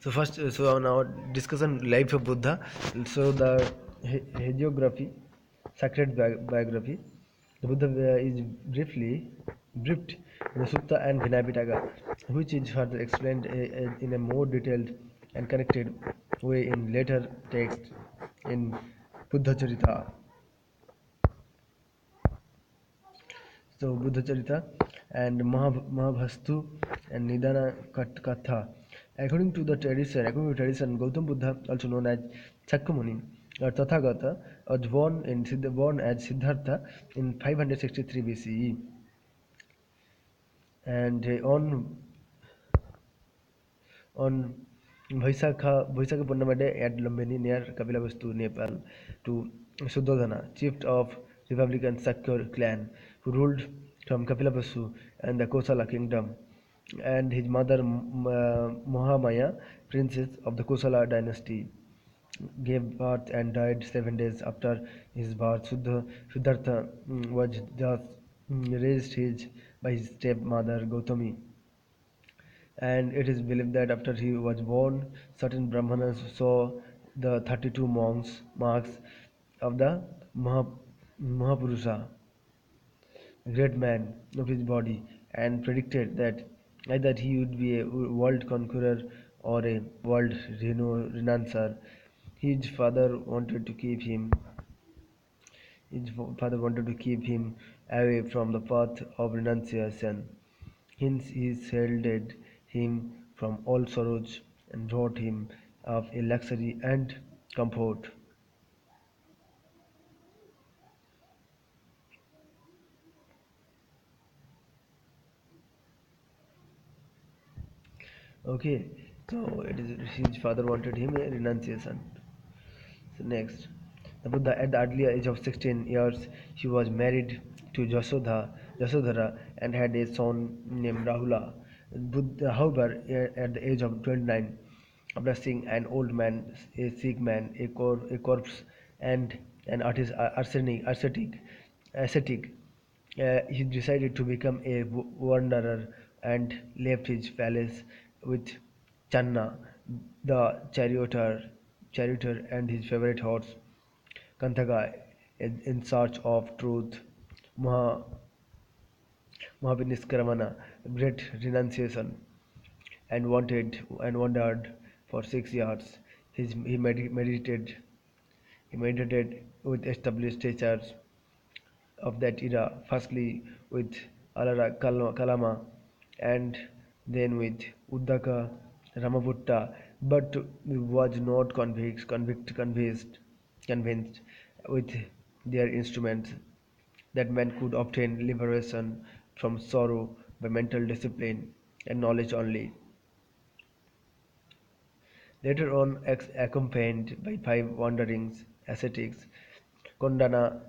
So first, so on our discussion life of Buddha. So the hagiography, sacred biography. The Buddha is briefed in the Sutta and Vinayapitaka, which is further explained in a more detailed and connected way in later texts in Buddha Charita. So Buddha Charita and Mahabhastu and Nidana Katha. According to tradition, Gautam Buddha, also known as Shakyamuni or Tathagata, was born as Siddhartha in 563 BCE, and on Vaisakha Purnima day at Lumbini near Kapilawastu, Nepal, to Suddhodana, chief of Republican Sakya clan, who ruled from Kapilawastu and the Kosala kingdom, and his mother Mahamaya, princess of the Kosala dynasty, gave birth and died 7 days after his birth. Siddhartha was thus raised by his stepmother Gautami, and it is believed that after he was born, certain Brahmanas saw the 32 marks of the Mahapurusha, great man of his body, and predicted that either he would be a world conqueror or a world renouncer. His father wanted to keep him his father wanted to keep him away from the path of renunciation. Hence he shielded him from all sorrows and brought him up in luxury and comfort. Okay, so it is his father wanted him a renunciation. So next, the Buddha at the early age of 16 years, he was married to Jasodhara, and had a son named Rahula. Buddha, however, at the age of 29, after seeing an old man, a sick man, a corpse, and an ascetic, he decided to become a wanderer and left his palace with Channa, the charioteer and his favorite horse, Kanthaka, in search of truth. Maha, Mahaviniskramana, great renunciation, and wandered for 6 years. He meditated with established teachers of that era, firstly with Kalama, and then with Uddaka Ramaputta, but was not convinced with their instruments that man could obtain liberation from sorrow by mental discipline and knowledge only. Later on, accompanied by 5 wandering ascetics, Kondana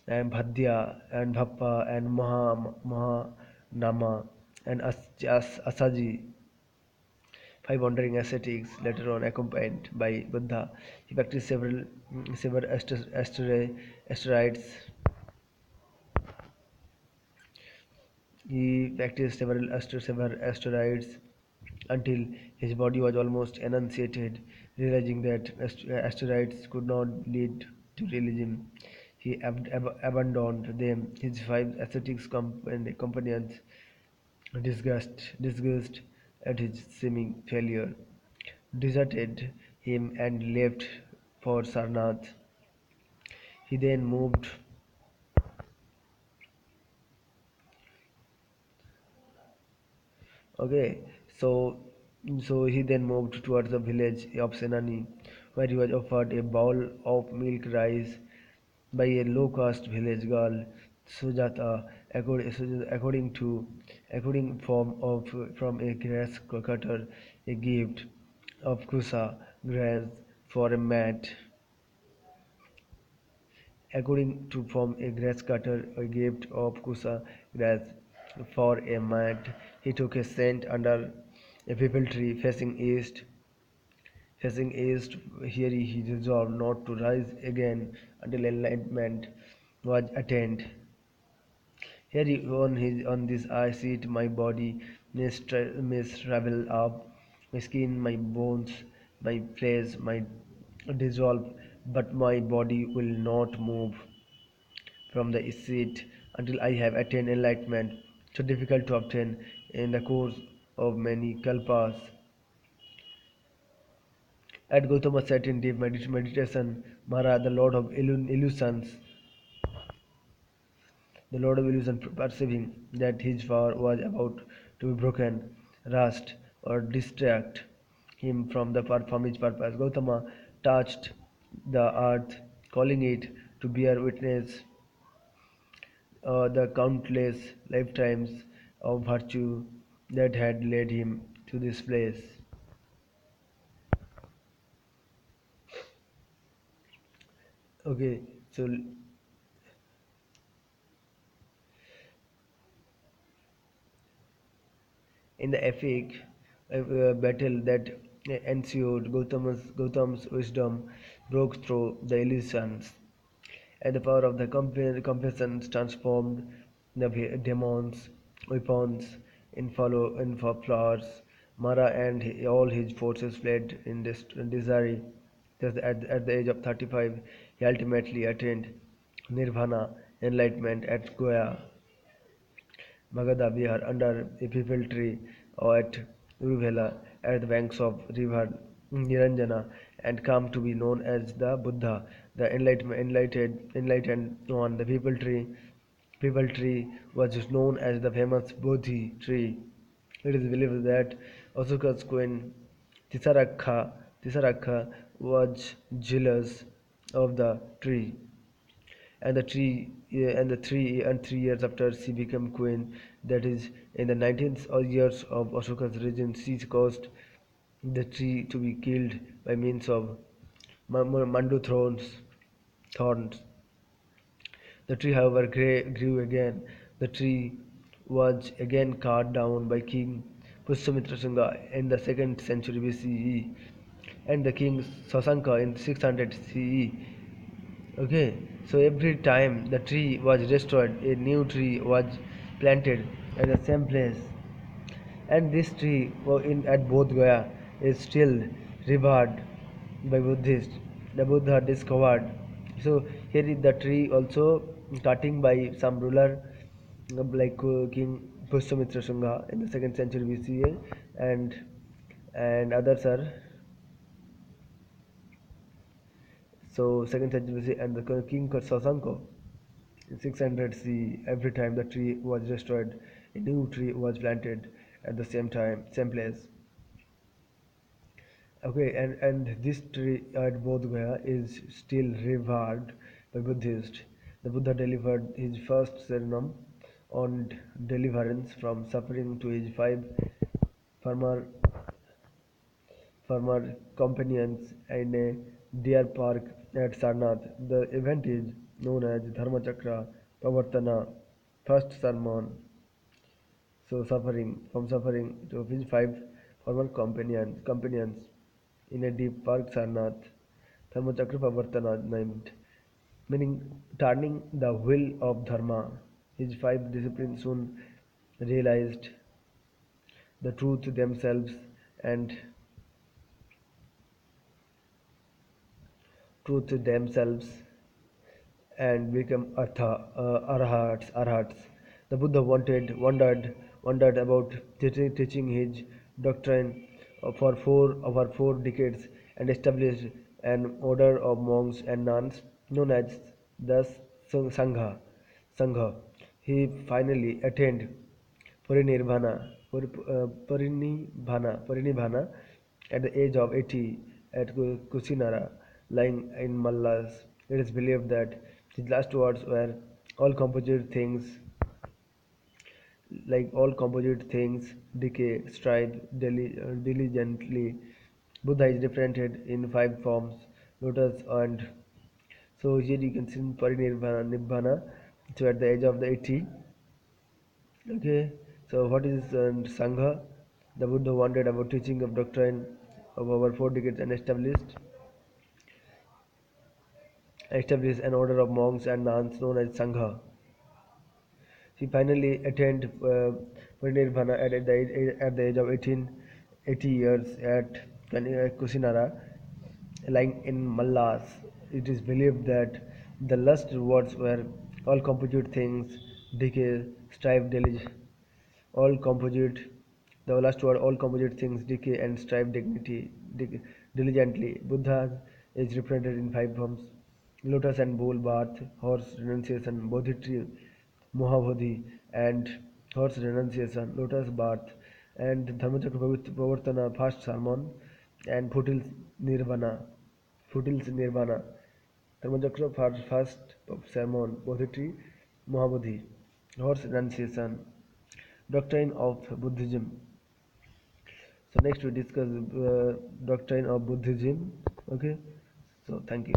and Bhadya and Bhappa and Mahanama and Asaji, 5 wandering ascetics, later on accompanied by Buddha. He practiced several asteroids. He practiced several asteroids until his body was almost emaciated. Realizing that asteroids could not lead to realism, he abandoned them. His 5 ascetics companions, disgusted at his seeming failure, deserted him and left for Sarnath. He then moved. Okay, so he then moved towards the village of Senani, where he was offered a bowl of milk rice by a low-caste village girl, Sujata, according from a grass cutter, a gift of kusa grass for a mat. According to from a grass cutter, a gift of kusa grass for a mat, he took a stand under a peepal tree facing east. Here he resolved not to rise again until enlightenment was attained. Here on this I sit, my body may travel up My skin, my bones, my flesh might dissolve, but my body will not move from the seat until I have attained enlightenment, so difficult to obtain in the course of many kalpas. At Gautama sat in deep meditation, Mara, the Lord of Illusion, perceiving that his power was about to be broken, rust or distract him from from his purpose. Gautama touched the earth, calling it to bear witness the countless lifetimes of virtue that had led him to this place. Okay, so in the epic battle that ensued, Gautam's wisdom broke through the illusions, and the power of the compassion transformed the demons' weapons in flowers. Mara and all his forces fled in desire. Thus, at the age of 35, he ultimately attained nirvana, enlightenment at Goya. Magadha Bihar under a people tree or at Uruvela at the banks of river Niranjana and come to be known as the Buddha, the enlightened one. The people tree was known as the famous Bodhi tree. It is believed that Asuka's queen Tisarakha, Tisarakha was jealous of the tree and the tree and the 3 years after she became queen, that is in the 19th years of Ashoka's regency, she caused the tree to be killed by means of mandu thorns. The tree however grew again. The tree was again cut down by king Pushyamitra Singha in the 2nd century BCE and the king Sasanka in 600 CE. Okay, so every time the tree was destroyed, a new tree was planted at the same place, and this tree at Bodh Gaya is still revered by Buddhists. The Buddha discovered. So here is the tree also cutting by some ruler like King Pushyamitra Shunga in the 2nd century BCE, and others are so 2nd century BC and the King Sasanko. In 600 C, every time the tree was destroyed, a new tree was planted at the same time, same place. Okay, and this tree at Bodh Gaya is still revered by Buddhists. The Buddha delivered his first sermon on deliverance from suffering to his five farmer farmer companions in a deer park at Sarnath. The event is known as Dharma Chakra Pravartana, first sermon. So suffering to his five former companions in a deep park Sarnath, Dharmachakra Pravartana named, meaning turning the wheel of Dharma. His five disciplines soon realized the truth themselves and truth themselves and become arhats. The Buddha wondered about teaching his doctrine over 4 decades and established an order of monks and nuns known as the Sangha. He finally attained Parinirvana at the age of 80 at Kusinara, lying in Mallas. It is believed that his last words were, "All composite things, like all composite things, decay, strive diligently." Buddha is represented in five forms, lotus and so here you can see Nibbana. So at the age of the 80. Okay, so what is Sangha? The Buddha wanted about teaching of doctrine of over 4 decades and established an order of monks and nuns known as Sangha. He finally attained Parinirvana at the age of 18 80 years at Kusinara, lying in Mallas. It is believed that the last words were all composite things, decay, strive, all composite, the last word, all composite things decay and strive diligently. Buddha is represented in five forms: lotus and bull, bath, horse, renunciation, bodhi tree, Mohabodhi, and horse renunciation, lotus bath, and Dharmachakra Pravartana, first sermon, and foothills Nirvana, Dharmachakra first sermon, bodhi tree, Mohabodhi, horse renunciation, doctrine of Buddhism. So next we discuss doctrine of Buddhism. Okay. So thank you.